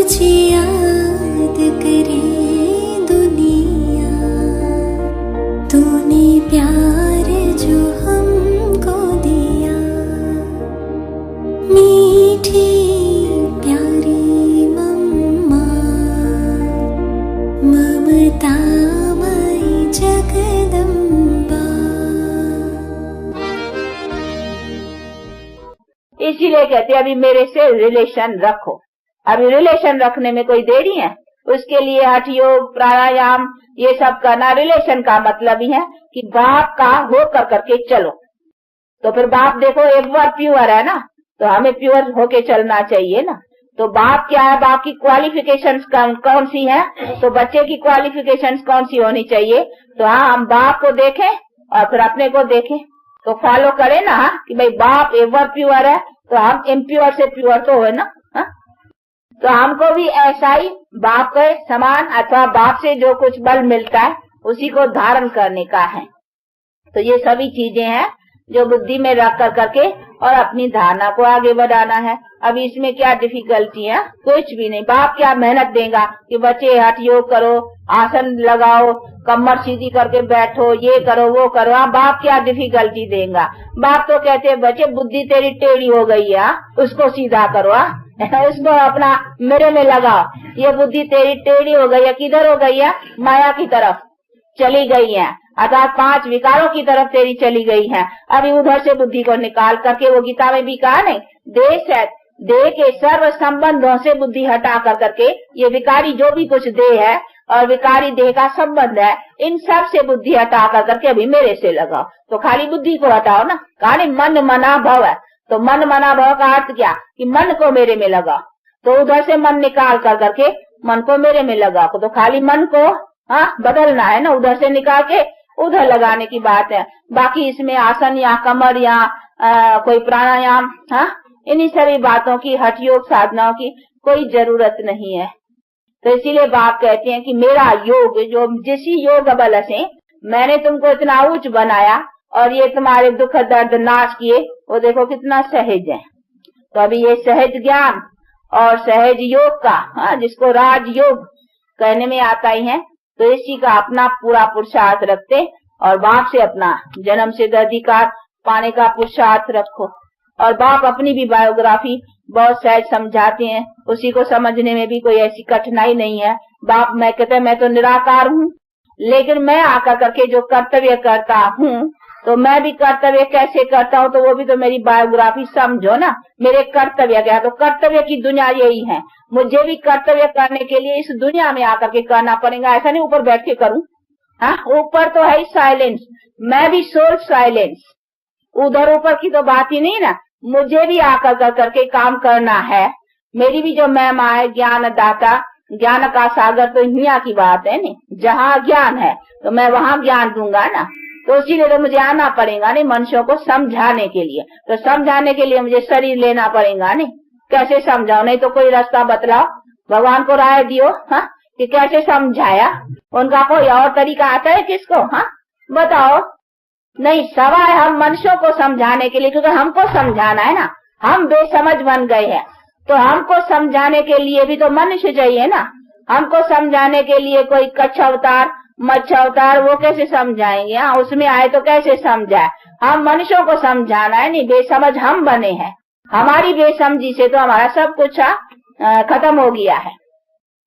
तुझे याद करे दुनिया, तूने प्यार जो हमको दिया, मीठी प्यारी मम्मा, ममता मई जगदम्बा। इसीलिए कहते अभी मेरे से रिलेशन रखो। अभी रिलेशन रखने में कोई देरी है? उसके लिए हठ योग प्राणायाम ये सब करना। रिलेशन का मतलब ही है कि बाप का हो कर करके चलो। तो फिर बाप देखो एक बार प्योर है ना, तो हमें प्योर होके चलना चाहिए ना। तो बाप क्या है, बाप की क्वालिफिकेशंस कौन सी है, तो बच्चे की क्वालिफिकेशंस कौन सी होनी चाहिए। तो हाँ, हम बाप को देखें और फिर अपने को देखें, तो फॉलो करें ना कि भाई बाप एवर प्योर है तो हम इम्प्योर से प्योर तो हो ना। हा? तो हमको भी ऐसा ही बाप के समान अथवा बाप से जो कुछ बल मिलता है उसी को धारण करने का है। तो ये सभी चीजें हैं जो बुद्धि में रख कर करके और अपनी धारणा को आगे बढ़ाना है। अब इसमें क्या डिफिकल्टी है? कुछ भी नहीं। बाप क्या मेहनत देगा कि बच्चे हठ योग करो, आसन लगाओ, कमर सीधी करके बैठो, ये करो वो करो। हाँ, बाप क्या डिफिकल्टी देगा? बाप तो कहते हैं बच्चे बुद्धि तेरी टेढ़ी हो गई है, उसको सीधा करो, उसको अपना मेरे में लगाओ। ये बुद्धि तेरी टेढ़ी हो गई है, किधर हो गई है? माया की तरफ चली गई है, अर्थात 5 विकारों की तरफ तेरी चली गई है। अभी उधर से बुद्धि को निकाल करके, वो गीता में भी कहा नहीं, देह के सर्व संबंधों से बुद्धि हटा कर करके ये विकारी जो भी कुछ देह है और विकारी देह का संबंध है, इन सब से बुद्धि हटा कर करके अभी मेरे से लगाओ। तो खाली बुद्धि को हटाओ ना, कहा नहीं मन मना भव है। तो मन मना भव का अर्थ क्या कि मन को मेरे में लगाओ। तो उधर से मन निकाल कर करके मन को मेरे में लगाओ। तो खाली मन को बदलना है ना, उधर से निकाल के उधर लगाने की बात है। बाकी इसमें आसन या कमर या कोई प्राणायाम, इन्हीं सभी बातों की, हठ योग साधनाओं की कोई जरूरत नहीं है। तो इसीलिए बाप कहते हैं कि मेरा योग जो जिसी योग बल से मैंने तुमको इतना उच्च बनाया और ये तुम्हारे दुख दर्द नाश किए, वो देखो कितना सहज है। तो अभी ये सहज ज्ञान और सहज योग का, जिसको राज योग कहने में आता ही है, तो इसी का अपना पूरा पुरुषार्थ रखते और बाप से अपना जन्म सिद्ध अधिकार पाने का पुरुषार्थ रखो। और बाप अपनी भी बायोग्राफी बहुत सहज समझाते हैं, उसी को समझने में भी कोई ऐसी कठिनाई नहीं है। बाप मैं कहते मैं तो निराकार हूँ, लेकिन मैं आकर करके जो कर्तव्य करता हूँ, तो मैं भी कर्तव्य कैसे करता हूँ, तो वो भी तो मेरी बायोग्राफी समझो ना। मेरे कर्तव्य क्या, तो कर्तव्य की दुनिया यही है। मुझे भी कर्तव्य करने के लिए इस दुनिया में आकर के करना पड़ेगा, ऐसा नहीं ऊपर बैठ के करूँ। ऊपर तो है साइलेंस, मैं भी सोल साइलेंस, उधर ऊपर की तो बात ही नहीं ना। मुझे भी आकर कर करके काम करना है। मेरी भी जो महिमा है ज्ञान दाता, ज्ञान का सागर, तो दुनिया की बात है नहीं। जहाँ ज्ञान है तो मैं वहाँ ज्ञान दूंगा ना। तो इसीलिए तो मुझे आना पड़ेगा नहीं मनुष्यों को समझाने के लिए। तो समझाने के लिए मुझे शरीर लेना पड़ेगा नहीं। कैसे समझाओ, नहीं तो कोई रास्ता बतलाओ, भगवान को राय दियो कि कैसे समझाया। उनका कोई और तरीका आता है किसको? बताओ। नहीं, सवाल हम मनुष्यों को समझाने के लिए, क्योंकि हमको समझाना है ना। हम बेसमझ बन गए हैं, तो हमको समझाने के लिए भी तो मनुष्य चाहिए ना। हमको समझाने के लिए कोई कच्छ अवतार, मत्स्य अवतार, वो कैसे समझाएंगे? उसमें आए तो कैसे समझाए? हम मनुष्यों को समझाना है नहीं, बेसमझ हम बने हैं। हमारी बेसमझी से तो हमारा सब कुछ खत्म हो गया है।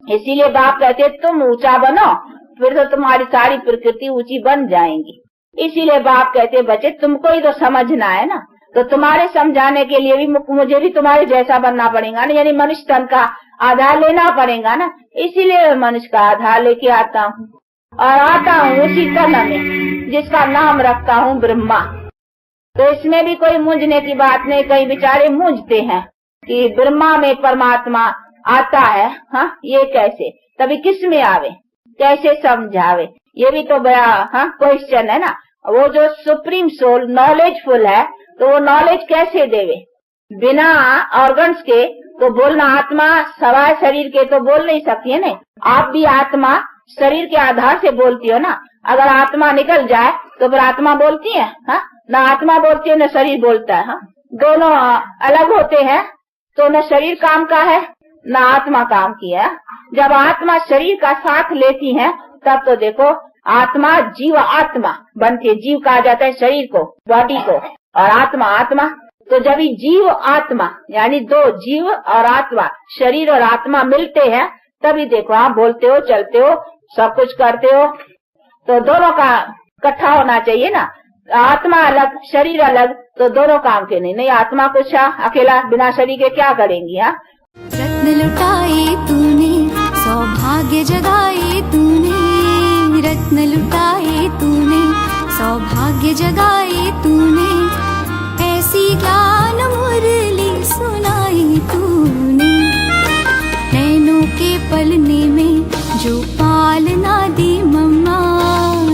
इसीलिए बाप कहते तुम ऊंचा बनो, फिर तो तुम्हारी सारी प्रकृति ऊंची बन जाएंगी। इसीलिए बाप कहते बच्चे तुमको ही तो समझना है ना। तो तुम्हारे समझाने के लिए भी मुझे भी तुम्हारे जैसा बनना पड़ेगा ना, यानी मनुष्य तन का आधार लेना पड़ेगा ना। इसीलिए मनुष्य का आधार लेके आता हूँ, और आता हूँ उसी तन में जिसका नाम रखता हूँ ब्रह्मा। तो इसमें भी कोई मूंझने की बात नहीं। कई बेचारे मूंझते हैं कि ब्रह्मा में परमात्मा आता है, ये कैसे, तभी किस में आवे, कैसे समझावे, ये भी तो बड़ा क्वेश्चन है ना। वो जो सुप्रीम सोल नॉलेजफुल है, तो वो नॉलेज कैसे देवे? बिना ऑर्गन्स के तो बोलना, आत्मा सवाए शरीर के तो बोल नहीं सकती है ना। आप भी आत्मा शरीर के आधार से बोलती हो ना। अगर आत्मा निकल जाए तो फिर आत्मा बोलती है? ना आत्मा बोलती है न शरीर बोलता है। दोनों अलग होते हैं, तो न शरीर काम का है ना आत्मा काम किया। जब आत्मा शरीर का साथ लेती है तब तो देखो आत्मा जीव आत्मा बनती है। जीव कहा जाता है शरीर को, बॉडी को, और आत्मा आत्मा। तो जब ये जीव आत्मा यानी दो जीव और आत्मा, शरीर और आत्मा मिलते हैं तभी देखो आप बोलते हो, चलते हो, सब कुछ करते हो। तो दोनों का इकट्ठा होना चाहिए ना। आत्मा अलग शरीर अलग तो दोनों काम के नहीं। आत्मा कुछ अकेला बिना शरीर के क्या करेंगी। रत्न लुटाए तूने, सौभाग्य जगाए तूने, रत्न लुटाए तूने, सौभाग्य जगाए तूने, ऐसी ज्ञान मुरली सुनाई तूने। नैनों के पलने में जो पालना दी मम्मा,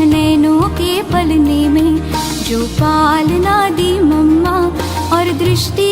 नैनों के पलने में जो पालना दी मम्मा, और दृष्टि